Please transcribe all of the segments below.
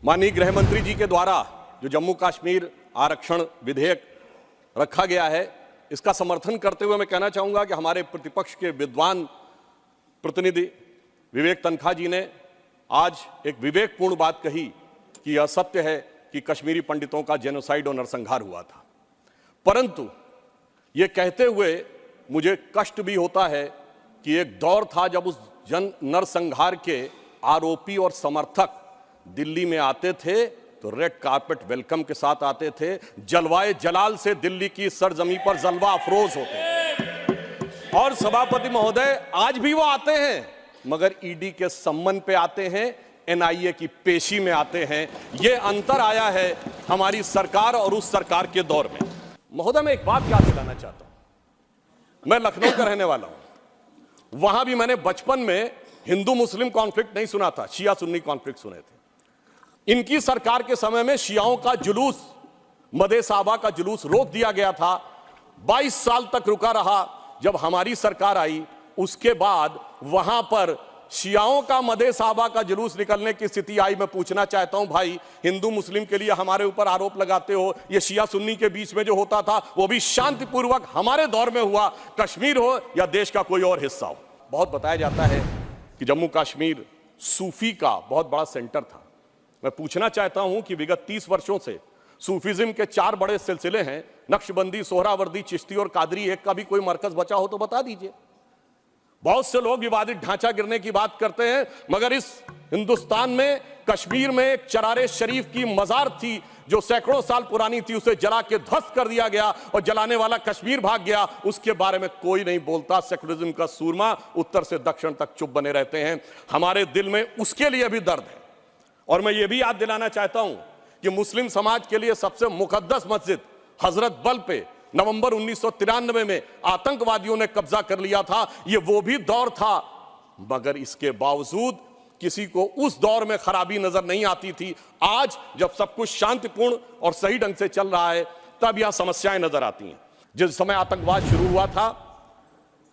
माननीय गृह मंत्री जी के द्वारा जो जम्मू कश्मीर आरक्षण विधेयक रखा गया है, इसका समर्थन करते हुए मैं कहना चाहूंगा कि हमारे प्रतिपक्ष के विद्वान प्रतिनिधि विवेक तनखा जी ने आज एक विवेकपूर्ण बात कही कि यह सत्य है कि कश्मीरी पंडितों का जेनोसाइड और नरसंहार हुआ था। परंतु यह कहते हुए मुझे कष्ट भी होता है कि एक दौर था जब उस नरसंहार के आरोपी और समर्थक दिल्ली में आते थे तो रेड कार्पेट वेलकम के साथ आते थे, जलवाए जलाल से दिल्ली की सरजमी पर जलवा अफरोज होते थे। और सभापति महोदय आज भी वो आते हैं, मगर ईडी के सम्मन पे आते हैं, एनआईए की पेशी में आते हैं। ये अंतर आया है हमारी सरकार और उस सरकार के दौर में। महोदय, मैं एक बात याद दिलाना चाहता हूं, मैं लखनऊ का रहने वाला हूं। वहां भी मैंने बचपन में हिंदू मुस्लिम कॉन्फ्लिक्ट नहीं सुना था, शिया सुन्नी कॉन्फ्लिक्ट सुने थे। इनकी सरकार के समय में शियाओं का जुलूस, मदे साहबा का जुलूस रोक दिया गया था। 22 साल तक रुका रहा। जब हमारी सरकार आई उसके बाद वहां पर शियाओं का मदे साहबा का जुलूस निकलने की स्थिति आई। मैं पूछना चाहता हूं, भाई हिंदू मुस्लिम के लिए हमारे ऊपर आरोप लगाते हो, ये शिया सुन्नी के बीच में जो होता था वो भी शांतिपूर्वक हमारे दौर में हुआ, कश्मीर हो या देश का कोई और हिस्सा हो। बहुत बताया जाता है कि जम्मू कश्मीर सूफी का बहुत बड़ा सेंटर था। मैं पूछना चाहता हूं कि विगत 30 वर्षों से सूफीज्म के 4 बड़े सिलसिले हैं, नक्शबंदी, सोहरावर्दी, चिश्ती और कादरी। एक का भी कोई मरकज बचा हो तो बता दीजिए। बहुत से लोग विवादित ढांचा गिरने की बात करते हैं, मगर इस हिंदुस्तान में कश्मीर में एक चरारे शरीफ की मजार थी जो सैकड़ों साल पुरानी थी, उसे जला के ध्वस्त कर दिया गया और जलाने वाला कश्मीर भाग गया। उसके बारे में कोई नहीं बोलता। सेकुलरिज्म का सूरमा उत्तर से दक्षिण तक चुप बने रहते हैं। हमारे दिल में उसके लिए भी दर्द है। और मैं ये भी याद दिलाना चाहता हूं कि मुस्लिम समाज के लिए सबसे मुकद्दस मस्जिद हजरत बल पे नवंबर 1993 में आतंकवादियों ने कब्जा कर लिया था। ये वो भी दौर था, मगर इसके बावजूद किसी को उस दौर में खराबी नजर नहीं आती थी। आज जब सब कुछ शांतिपूर्ण और सही ढंग से चल रहा है तब यह समस्याएं नजर आती हैं। जिस समय आतंकवाद शुरू हुआ था,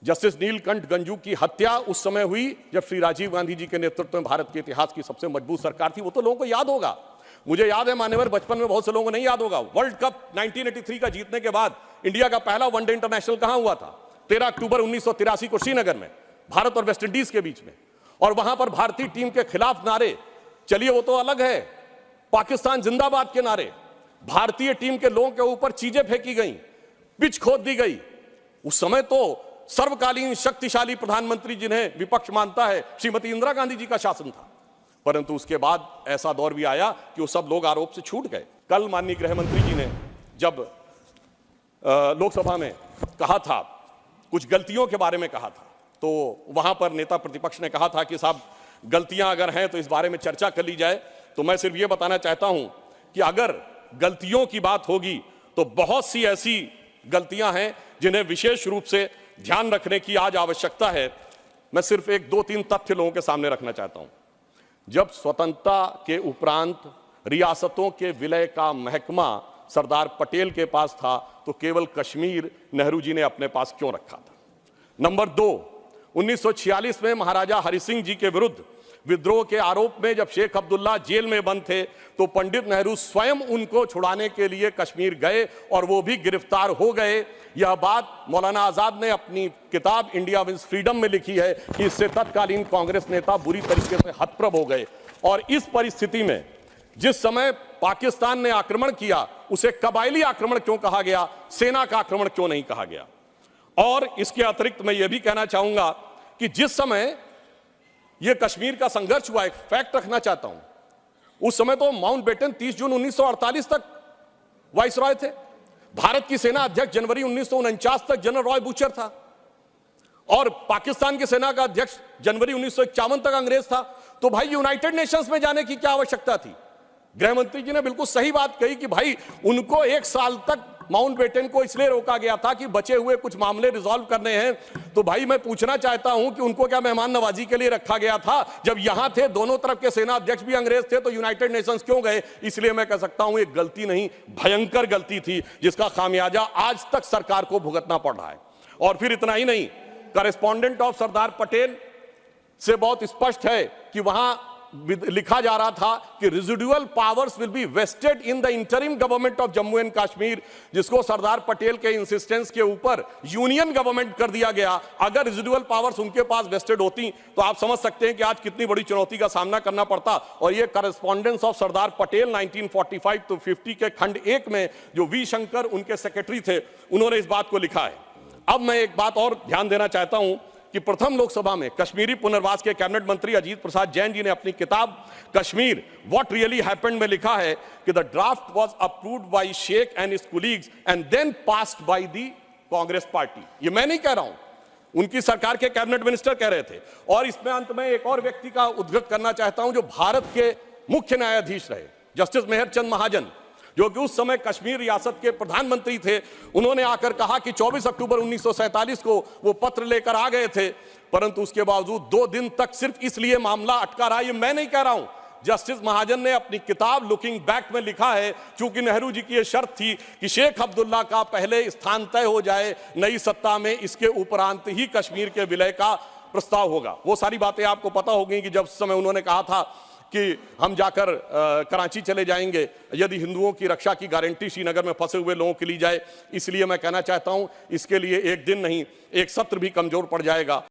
जस्टिस नीलकंठ गंजू की हत्या उस समय हुई जब श्री राजीव गांधी जी के नेतृत्व में भारत के इतिहास की सबसे मजबूत सरकार थी। वो तो लोगों को याद होगा। मुझे याद है मान्यवर, बचपन में बहुत से लोगों को नहीं याद होगा, वर्ल्ड कप 1983 का जीतने के बाद इंडिया का पहला वनडे इंटरनेशनल कहां हुआ था? 13 अक्टूबर 1983 को श्रीनगर में, भारत और वेस्ट इंडीज के बीच में। और वहां पर भारतीय टीम के खिलाफ नारे, चलिए वो तो अलग है, पाकिस्तान जिंदाबाद के नारे, भारतीय टीम के लोगों के ऊपर चीजें फेंकी गई, पिच खोद दी गई। उस समय तो सर्वकालीन शक्तिशाली प्रधानमंत्री जिन्हें विपक्ष मानता है, श्रीमती इंदिरा गांधी जी का शासन था। परंतु उसके बाद ऐसा दौर भी आया कि वो सब लोग आरोप से छूट गए। कल माननीय गृह मंत्री जी ने जब लोकसभा में कहा था, कुछ गलतियों के बारे में कहा था, तो वहां पर नेता प्रतिपक्ष ने कहा था कि साहब गलतियां अगर हैं तो इस बारे में चर्चा कर ली जाए। तो मैं सिर्फ ये बताना चाहता हूं कि अगर गलतियों की बात होगी तो बहुत सी ऐसी गलतियां हैं जिन्हें विशेष रूप से ध्यान रखने की आज आवश्यकता है। मैं सिर्फ 1-2-3 तथ्य लोगों के सामने रखना चाहता हूं। जब स्वतंत्रता के उपरांत रियासतों के विलय का महकमा सरदार पटेल के पास था तो केवल कश्मीर नेहरू जी ने अपने पास क्यों रखा था? नंबर 2, 1946 में महाराजा हरि सिंह जी के विरुद्ध विद्रोह के आरोप में जब शेख अब्दुल्ला जेल में बंद थे तो पंडित नेहरू स्वयं उनको छुड़ाने के लिए कश्मीर गए और वो भी गिरफ्तार हो गए। यह बात मौलाना आजाद ने अपनी किताब इंडिया विंस फ्रीडम में लिखी है कि इससे तत्कालीन कांग्रेस नेता बुरी तरीके से हतप्रभ हो गए। और इस परिस्थिति में जिस समय पाकिस्तान ने आक्रमण किया उसे कबायली आक्रमण क्यों कहा गया, सेना का आक्रमण क्यों नहीं कहा गया? और इसके अतिरिक्त मैं यह भी कहना चाहूंगा कि जिस समय यह कश्मीर का संघर्ष हुआ, एक फैक्ट रखना चाहता हूं, उस समय तो माउंटबेटन 30 जून 1948 तक वाइसरॉय थे। भारत की सेना अध्यक्ष जनवरी 1949 तक जनरल रॉय बूचर था और पाकिस्तान की सेना का अध्यक्ष जनवरी 1951 तक अंग्रेज था। तो भाई यूनाइटेड नेशंस में जाने की क्या आवश्यकता थी? गृह मंत्री जी ने बिल्कुल सही बात कही कि भाई उनको 1 साल तक माउंटबेटन को इसलिए रोका गया था कि बचे हुए कुछ मामले रिजॉल्व करने हैं। तो भाई मैं पूछना चाहता हूं कि उनको क्या मेहमान नवाजी के लिए रखा गया था? जब यहां थे, दोनों तरफ के सेना अध्यक्ष भी अंग्रेज थे, तो यूनाइटेड नेशंस क्यों गए? इसलिए मैं कह सकता हूं एक गलती नहीं, भयंकर गलती थी जिसका खामियाजा आज तक सरकार को भुगतना पड़ रहा है। और फिर इतना ही नहीं, करेस्पॉन्डेंट ऑफ सरदार पटेल से बहुत स्पष्ट है कि वहां लिखा जा रहा था कि residual powers will be vested in the interim government of Jammu and Kashmir, जिसको सरदार पटेल के इंसिस्टेंस के ऊपर यूनियन गवर्नमेंट कर दिया गया। अगर रेजिडुअल पावर्स उनके पास वेस्टेड होती तो आप समझ सकते हैं कि आज कितनी बड़ी चुनौती का सामना करना पड़ता। और ये correspondence of Sardar Patel 1945 to 50 के खंड 1 में जो वी शंकर उनके सेक्रेटरी थे, उन्होंने इस बात को लिखा है। अब मैं एक बात और ध्यान देना चाहता हूं कि प्रथम लोकसभा में कश्मीरी पुनर्वास के कैबिनेट मंत्री अजीत प्रसाद जैन जी ने अपनी किताब कश्मीर व्हाट रियली हैपेंड में लिखा है कि the draft was approved by Sheikh and his colleagues and then passed by the Congress party. ये मैं नहीं कह रहा हूं, उनकी सरकार के कैबिनेट मिनिस्टर कह रहे थे। और इसमें अंत में एक और व्यक्ति का उद्धृत करना चाहता हूं जो भारत के मुख्य न्यायाधीश रहे, जस्टिस मेहरचंद महाजन, जो कि उस समय कश्मीर रियासत के प्रधानमंत्री थे। उन्होंने आकर कहा कि 24 अक्टूबर 1947 को वो पत्र लेकर आ गए थे, परंतु उसके बावजूद 2 दिन तक सिर्फ इसलिए मामला अटका रहा। ये मैं नहीं कह रहा हूं, जस्टिस महाजन ने अपनी किताब लुकिंग बैक में लिखा है, क्योंकि नेहरू जी की यह शर्त थी कि शेख अब्दुल्ला का पहले स्थान तय हो जाए नई सत्ता में, इसके उपरांत ही कश्मीर के विलय का प्रस्ताव होगा। वो सारी बातें आपको पता होगी कि जब समय उन्होंने कहा था कि हम जाकर कराची चले जाएंगे यदि हिंदुओं की रक्षा की गारंटी श्रीनगर में फंसे हुए लोगों की ली जाए। इसलिए मैं कहना चाहता हूं, इसके लिए एक दिन नहीं, एक सत्र भी कमजोर पड़ जाएगा।